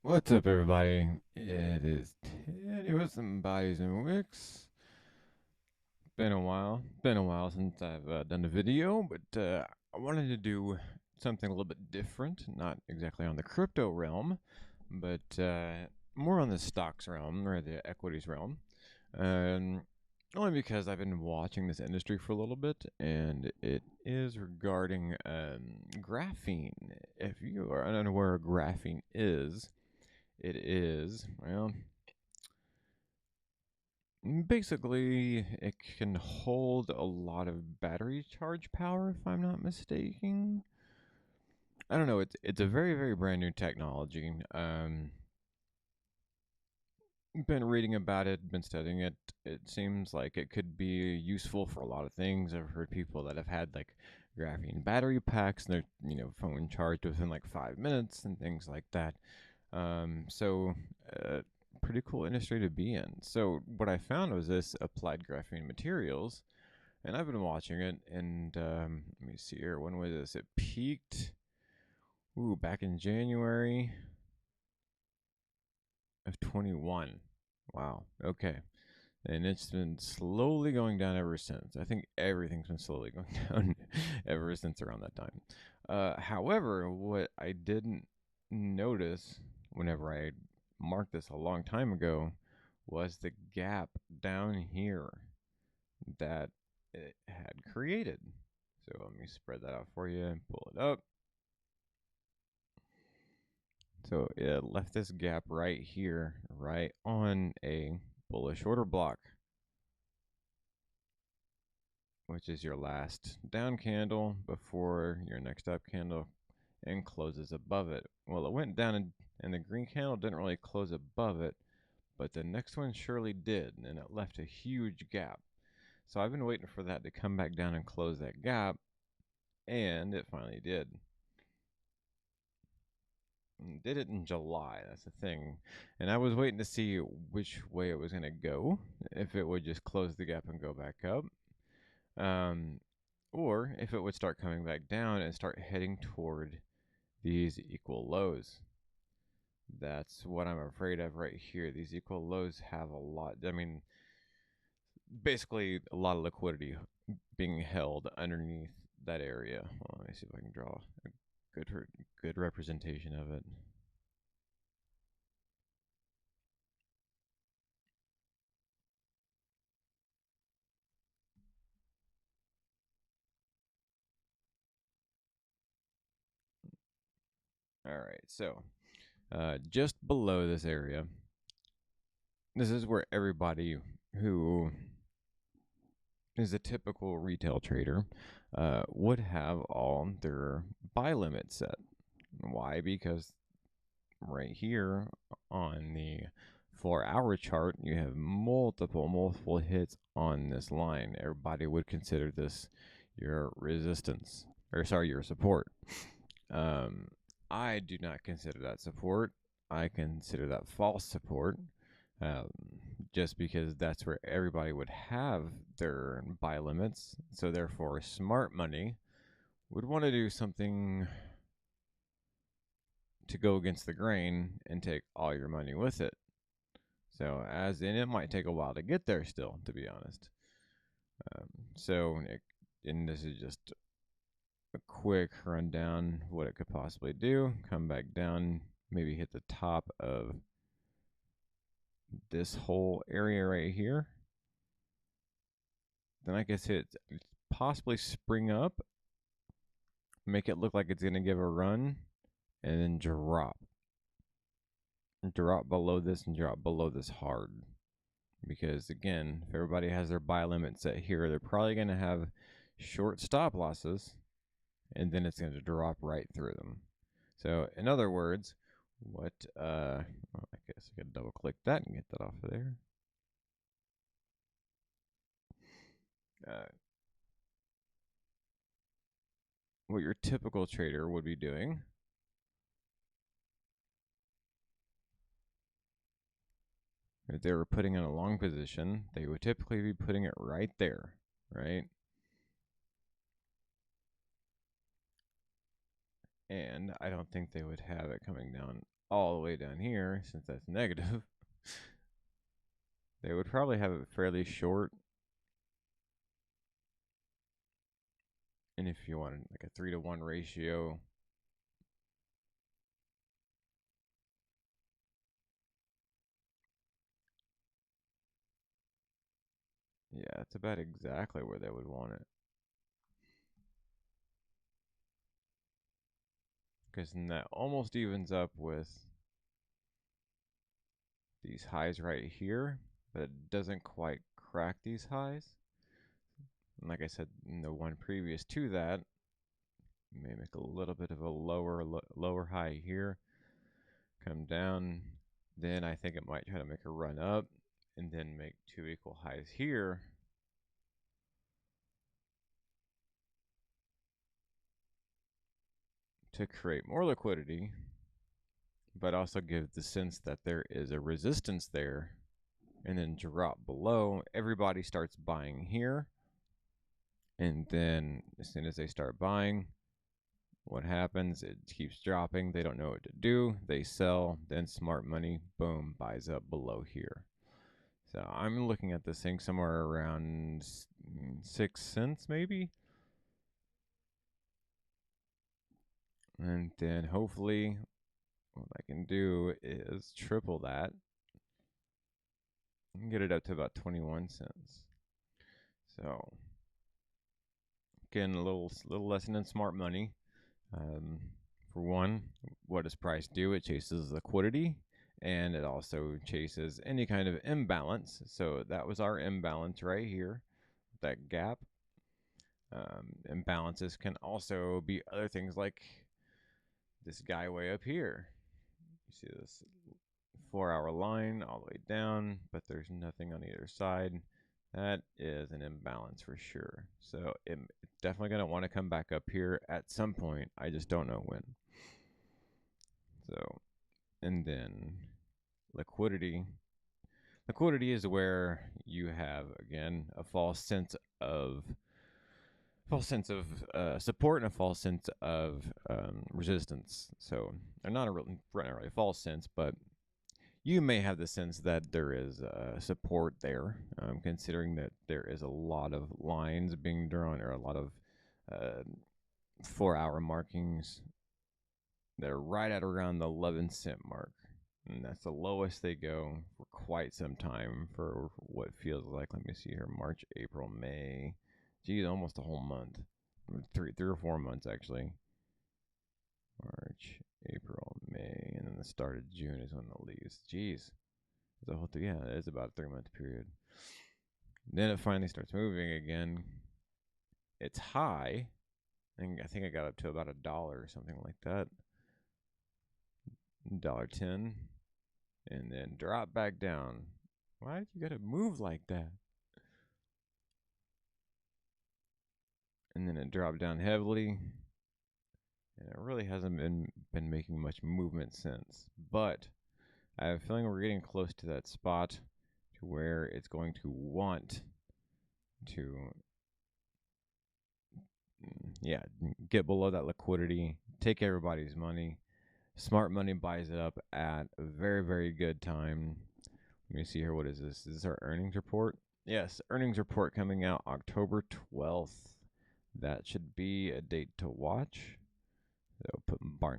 What's up, everybody? It is Teddy with some bodies and wicks. Been a while. Been a while since I've done a video, but I wanted to do something a little bit different. Not exactly on the crypto realm, but more on the stocks realm or the equities realm. Um, Only because I've been watching this industry for a little bit, and it is regarding graphene. If you are unaware of graphene is, it is, well, basically, it can hold a lot of battery charge power, if I'm not mistaken. I don't know. It's a very brand new technology. Been reading about it, been studying it. It seems like it could be useful for a lot of things. I've heard people that have had like graphene battery packs, and their phone charged within like 5 minutes and things like that. So pretty cool industry to be in. So what I found was this applied graphene materials, and I've been watching it. And let me see here. When was this? It peaked, back in January of 21. Wow. Okay. And it's been slowly going down ever since. I think everything's been slowly going down ever since around that time. However, what I didn't notice whenever I marked this a long time ago was the gap down here that it had created. So let me spread that out for you and pull it up. So it left this gap right here, right on a bullish order block, which is your last down candle before your next up candle, and closes above it. Well, it went down and the green candle didn't really close above it, but the next one surely did, and it left a huge gap. So I've been waiting for that to come back down and close that gap, and it finally did. And did it in July, that's the thing. And I was waiting to see which way it was going to go, if it would just close the gap and go back up. Or if it would start coming back down and start heading toward these equal lows. That's what I'm afraid of right here. These equal lows have a lot, basically a lot of liquidity being held underneath that area. Well, let me see if I can draw a good representation of it. All right, so just below this area, this is where everybody who is a typical retail trader would have all their buy limits set. Why? Because right here on the 4-hour chart, you have multiple hits on this line. Everybody would consider this your resistance, or sorry, your support. I do not consider that support. I consider that false support, um, just because that's where everybody would have their buy limits. So therefore, smart money would want to do something to go against the grain and take all your money with it. So as in, it might take a while to get there still, to be honest. And this is just a quick rundown of what it could possibly do. Come back down, maybe hit the top of this whole area right here. Then I guess it possibly spring up, make it look like it's going to give a run, and then drop. Drop below this and drop below this hard. Because again, if everybody has their buy limit set here, they're probably going to have short stop losses, and then it's going to drop right through them. So in other words, I guess I could double click that and get that off of there. What your typical trader would be doing if they were putting in a long position, they would typically be putting it right there, right? And I don't think they would have it coming down all the way down here, since that's negative, they would probably have it fairly short. And if you wanted like a 3-to-1 ratio, yeah, it's about exactly where they would want it. Because then that almost evens up with these highs right here, but it doesn't quite crack these highs. And like I said in the one previous to that, may make a little bit of a lower high here, come down. Then I think it might try to make a run up and then make 2 equal highs here. To create more liquidity, but also give the sense that there is a resistance there, and then drop below. Everybody starts buying here, and then as soon as they start buying, what happens? It keeps dropping. They don't know what to do. They sell. Then smart money, boom, buys up below here. So I'm looking at this thing somewhere around 6 cents maybe. And then hopefully what I can do is triple that and get it up to about 21 cents. So again, a little lesson in smart money. For one, what does price do? It chases liquidity, and it also chases any kind of imbalance. So that was our imbalance right here, that gap. Imbalances can also be other things like this guy way up here. You see this 4-hour line all the way down, but there's nothing on either side. That is an imbalance for sure. So it's definitely going to want to come back up here at some point. I just don't know when. So, and then liquidity. Liquidity is where you have, again, a false sense of support and a false sense of resistance. So, not a really false sense, but you may have the sense that there is support there, considering that there is a lot of lines being drawn, or a lot of 4-hour markings that are right at around the 11-cent mark. And that's the lowest they go for quite some time, for what feels like, let me see here, March, April, May. Geez, almost a whole month. Three or 4 months, actually. March, April, May, and then the start of June is when the leaves. Geez. The whole thing, yeah, it's about a 3-month period. Then it finally starts moving again. It's high. I think I got up to about $1 or something like that. $1.10. And then drop back down. Why did you gotta move like that? And then it dropped down heavily. And it really hasn't been making much movement since. But I have a feeling we're getting close to that spot to where it's going to want to, yeah, get below that liquidity, take everybody's money. Smart money buys it up at a very, very good time. Let me see here. What is this? Is this our earnings report? Yes, earnings report coming out October 12th. That should be a date to watch. So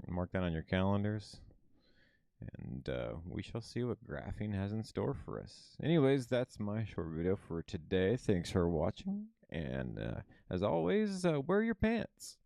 mark that on your calendars. And we shall see what graphing has in store for us. Anyways, that's my short video for today. Thanks for watching. And as always, wear your pants.